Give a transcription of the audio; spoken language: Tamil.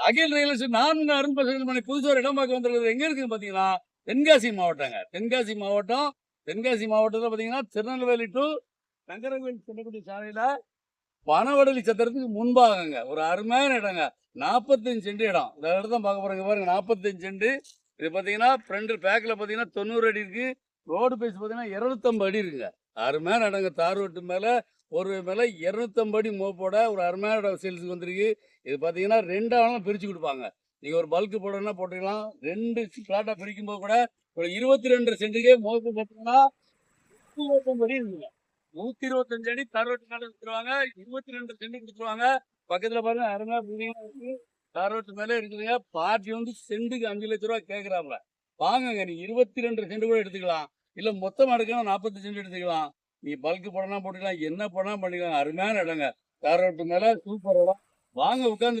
அகில் ரியல் எஸ்டேட் நான் அருண் பசங்க புதுசா ஒரு இடம் பார்க்க வந்திருக்கிறது எங்க இருக்குன்னு பாத்தீங்கன்னா தென்காசி மாவட்டங்க. தென்காசி மாவட்டம். தென்காசி மாவட்டத்துல பாத்தீங்கன்னா திருநெல்வேலி டு நங்கரவேல் செல்லக்கூடிய சாலையில பனவடலி சத்திரத்துக்கு முன்பாகங்க ஒரு அருமையான இடங்க. 45 சென்ட் இடம். இந்த இடத்த பார்க்க போறீங்க பாருங்க. 45 சென்ட். இது பாத்தீங்கன்னா ஃப்ரண்ட் பேக்ல பாத்தீங்கன்னா 90 அடி இருக்கு. ரோடு பேஸ் பாத்தீங்கன்னா 250 அடி இருக்குங்க. அருமையான இடங்க. தார் ரோட்டு மேல ஒரு மேல 250 அடி மோப்போட ஒரு அருமையான இடம் சேல்ஸுக்கு வந்திருக்கு. இது பாத்தீங்கன்னா 2 ஆளும் பிரிச்சு கொடுப்பாங்க. நீங்க ஒரு பல்க் போடணும்னா போட்டுக்கலாம். 2 பிளாட்டா பிரிக்கும் போது கூட ஒரு 22 சென்ட்டுக்கே மோப்பு பாத்தீங்கன்னா 125 அடி இருக்குங்க. 125 அடி தார் ரோட்டு மேல வித்துருவாங்க. 22 சென்ட் கொடுத்துருவாங்க. பக்கத்துல பாருங்க அருமையா பில்டிங்கா இருக்கு. தார் ரோட்டு மேலே இருக்குதுங்க. பார்ட்டி வந்து சென்ட்டுக்கு 5 லட்ச ரூபா கேட்கறாப்ல. வாங்குங்க. நீ 22 சென்ட் கூட எடுத்துக்கலாம். இல்ல மொத்தமா எடுக்கலாம் 40 சென்ட் எடுத்துக்கலாம். நீ பல்க் போடனா போட்டுக்கலாம். என்ன பண்ணா பண்ணிக்கலாம். அருமையான இடங்க. தார் ரோட்டு மேல சூப்பர் இடம். வாங்க உட்கார்ந்து